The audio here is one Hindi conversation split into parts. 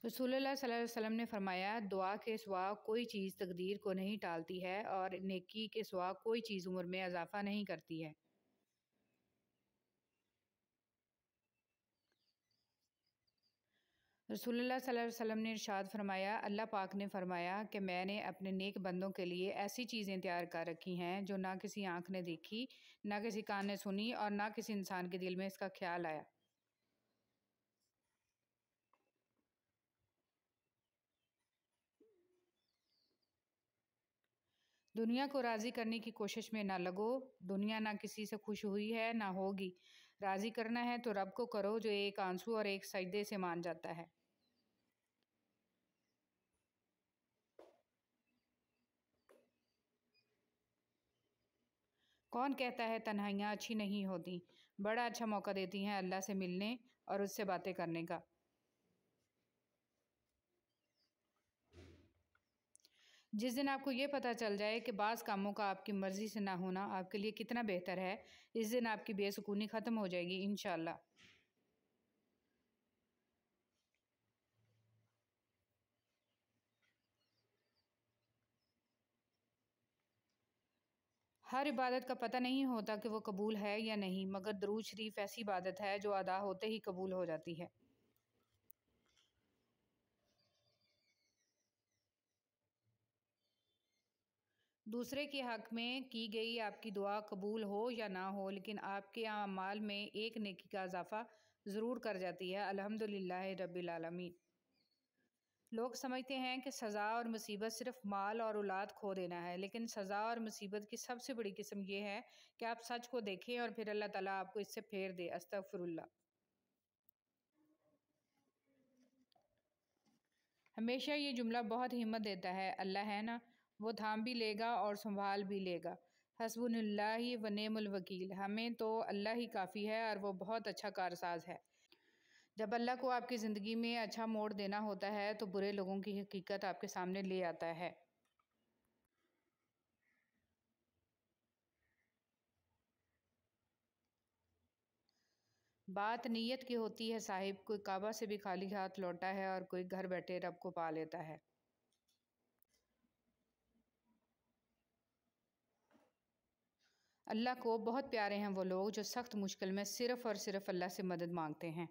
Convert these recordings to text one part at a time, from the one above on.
रसूलुल्लाह सल्लल्लाहु अलैहि वसल्लम ने फरमाया, दुआ के सिवा कोई चीज़ तकदीर को नहीं टालती है और नेकी के सिवा कोई चीज़ उम्र में इजाफ़ा नहीं करती है। रसूलुल्लाह सल्लल्लाहु अलैहि वसल्लम ने इरशाद फरमाया, अल्लाह पाक ने फरमाया कि मैंने अपने नेक बंदों के लिए ऐसी चीज़ें तैयार कर रखी हैं जो ना किसी आँख ने देखी, ना किसी कान ने सुनी और ना किसी इंसान के दिल में इसका ख्याल आया। दुनिया को राज़ी करने की कोशिश में ना लगो। दुनिया ना किसी से खुश हुई है ना होगी। राज़ी करना है तो रब को करो जो एक आंसू और एक सजदे से मान जाता है। कौन कहता है तन्हाइयाँ अच्छी नहीं होती। बड़ा अच्छा मौका देती हैं अल्लाह से मिलने और उससे बातें करने का। जिस दिन आपको ये पता चल जाए कि बाज़ कामों का आपकी मर्ज़ी से ना होना आपके लिए कितना बेहतर है, इस दिन आपकी बेसुकूनी ख़त्म हो जाएगी इंशाअल्लाह। हर इबादत का पता नहीं होता कि वो कबूल है या नहीं, मगर दरूद शरीफ ऐसी इबादत है जो अदा होते ही कबूल हो जाती है। दूसरे के हक़ में की गई आपकी दुआ कबूल हो या ना हो, लेकिन आपके अमाल में एक नेकी का इज़ाफ़ा ज़रूर कर जाती है। अल्हम्दुलिल्लाह रब्बिल आलमीन। लोग समझते हैं कि सज़ा और मुसीबत सिर्फ़ माल और औलाद खो देना है, लेकिन सज़ा और मुसीबत की सबसे बड़ी किस्म ये है कि आप सच को देखें और फिर अल्लाह ताला आपको इससे फेर दे। अस्तग़फ़िरुल्लाह। हमेशा ये जुमला बहुत हिम्मत देता है, अल्लाह है ना, वो थाम भी लेगा और संभाल भी लेगा। हस्बुनल्लाहि व नेमुल वकील। हमें तो अल्लाह ही काफ़ी है और वो बहुत अच्छा कारसाज है। जब अल्लाह को आपकी ज़िंदगी में अच्छा मोड़ देना होता है तो बुरे लोगों की हकीकत आपके सामने ले आता है। बात नीयत की होती है साहिब। कोई काबा से भी खाली हाथ लौटा है और कोई घर बैठे रब को पा लेता है। अल्लाह को बहुत प्यारे हैं वो लोग जो सख्त मुश्किल में सिर्फ़ और सिर्फ़ अल्लाह से मदद मांगते हैं।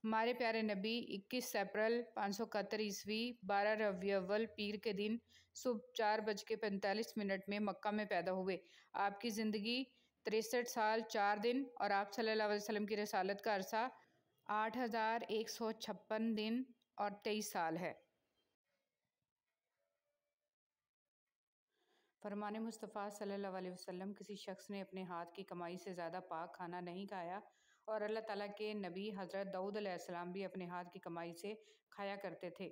हमारे प्यारे नबी 21 अप्रैल 571 ईस्वी 12 रबीउल अव्वल पीर के दिन सुबह 4:45 में मक्का में पैदा हुए। आपकी ज़िंदगी 63 साल 4 दिन और आप सल्लल्लाहु अलैहि वसल्लम की रसालत का अरसा 8156 दिन और 23 साल है। फरमान मुस्तफ़ा सल्लल्लाहु अलैहि वसल्लम, किसी शख्स ने अपने हाथ की कमाई से ज़्यादा पाक खाना नहीं खाया और अल्लाह ताला के नबी हज़रत दाऊद अलैहिस्सलाम भी अपने हाथ की कमाई से खाया करते थे।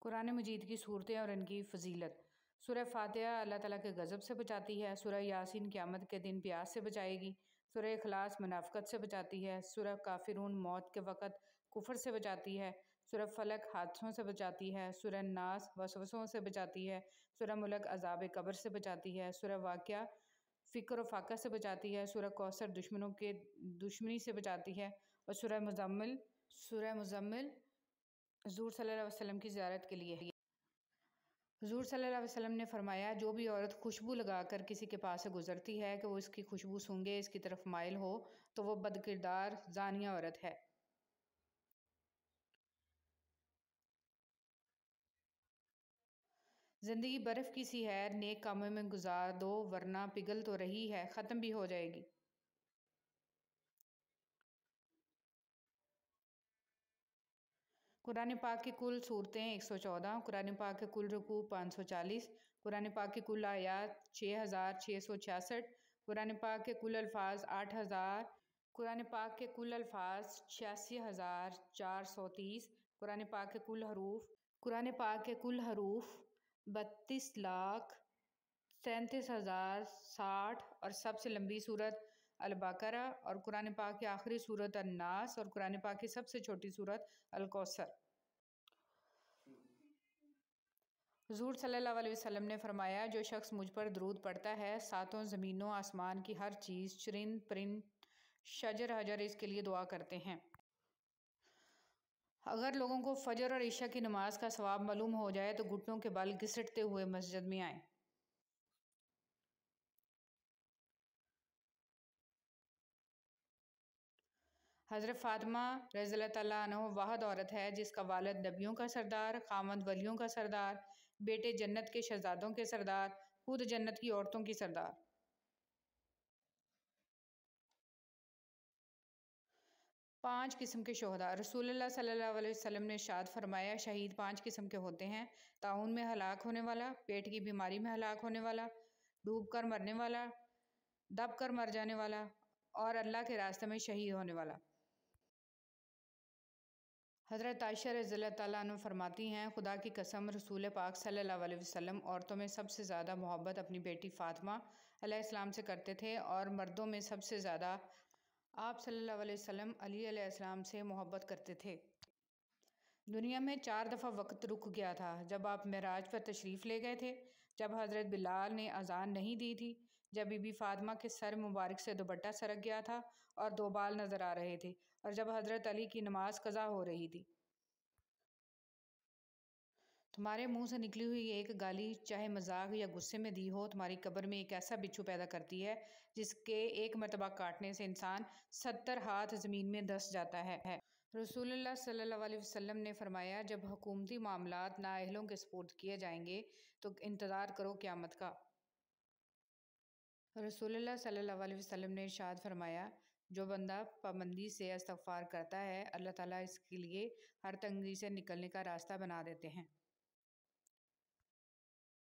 कुरान मजीद की सूरतें और इनकी फ़जीलत। सूरह फ़ातिहा अल्लाह ताला के गज़ब से बचाती है। सूरह यासीन क़यामत के दिन प्यास से बचाएगी। सूरह इखलास मुनाफ़िक़त से बचाती है। सूरह काफ़िरून मौत के वक़्त कुफ़र से बचाती है। सूरह फ़लक हादसों से बचाती है। सूरह नास वसवसों से बचाती है। सूरह मुल्क अज़ाब कब्र से बचाती है। सूरह वाक़िया फ़िक्र व फ़ाक़ा से बचाती है। सूरह कौसर दुश्मनों के दुश्मनी से बचाती है। और सूरह मुज़म्मिल हुज़ूर सल्लल्लाहु अलैहि वसल्लम की ज़ियारत के लिए है। हुज़ूर सल्लल्लाहु अलैहि वसल्लम ने फरमाया, जो भी औरत खुशबू लगाकर किसी के पास से गुजरती है कि वो इसकी खुशबू सूंघे, इसकी तरफ माइल हो, तो वो बदकिरदार ज़ानिया औरत है। ज़िंदगी बर्फ़ की सी है, नेक कामों में गुजार दो वरना पिघल तो रही है, ख़त्म भी हो जाएगी। कुरान पाक की कुल सूरतें 114, कुरान पाक के कुल रुकू 540, कुरान पाक की कुल आयात 6666, कुरान पाक के कुल अल्फाज 8000, कुरान पाक के कुल अल्फाज 86,430, कुरान पाक के कुल हरूफ कुरान पाक के कुल हरूफ 32,37,060 और सबसे लंबी सूरत अल बकरा और कुरान पाक की आखिरी सूरत अन्नास और कुरान पाक की सबसे छोटी सूरत अल कौसर। हुज़ूर सल्लल्लाहु अलैहि वसल्लम ने फरमाया, जो शख्स मुझ पर दरूद पढ़ता है, सातों ज़मीनों आसमान की हर चीज़, चरिंद परिंद, शजर हजर इसके लिए दुआ करते हैं। अगर लोगों को फजर और इशा की नमाज का सवाब मालूम हो जाए तो घुटनों के बल घिसटते हुए मस्जिद में आए। हज़रत फ़ातिमा रज़ियल्लाहु तआला अन्हा वाहिद औरत है जिसका वालिद नबियों का सरदार, खामद वलियों का सरदार, बेटे जन्नत के शहज़ादों के सरदार, खुद जन्नत की औरतों की सरदार। 5 किस्म के शोहदा। रसूलुल्लाह सल्लल्लाहु अलैहि वसल्लम ने इरशाद फरमाया, शहीद 5 किस्म के होते हैं: ताउन में हलाक होने वाला, पेट की बीमारी में हलाक होने वाला, डूब कर मरने वाला, दब कर मर जाने वाला और अल्लाह के रास्ते में शहीद होने वाला। हज़रत आयशा रज़ियल्लाहु तआला अन्हा फरमाती हैं, खुदा की कसम, रसूल पाक सल्लल्लाहु अलैहि वसल्लम औरतों में सबसे ज़्यादा मोहब्बत अपनी बेटी फ़ातिमा अलैहिस्सलाम से करते थे और मर्दों में सबसे ज़्यादा आप सल्लल्लाहु अलैहि वसल्लम अली अलैहिस्सलाम से मोहब्बत करते थे। दुनिया में 4 दफ़ा वक्त रुक गया था। जब आप मेराज पर तशरीफ़ ले गए थे, जब हज़रत बिलाल ने अज़ान नहीं दी थी, जब बीबी फ़ातिमा के सर मुबारक से दुपट्टा सरक गया था और 2 बाल नज़र आ रहे थे, और जब हज़रत अली की नमाज क़ज़ा हो रही थी। तुम्हारे मुंह से निकली हुई एक गाली, चाहे मजाक या गुस्से में दी हो, तुम्हारी कब्र में एक ऐसा बिच्छू पैदा करती है जिसके एक मरतबा काटने से इंसान 70 हाथ ज़मीन में धंस जाता है। रसूलुल्लाह सल्लल्लाहु अलैहि वसल्लम ने फरमाया, जब हुकूमती मामलात नाअहलों के सुपुर्द किए जाएंगे तो इंतज़ार करो क़यामत का। रसूलुल्लाह सल्लल्लाहु अलैहि वसल्लम ने इरशाद फरमाया, जो बंदा पाबंदी से इस्तग़फ़ार करता है, अल्लाह ताला इसके लिए हर तंगी से निकलने का रास्ता बना देते हैं।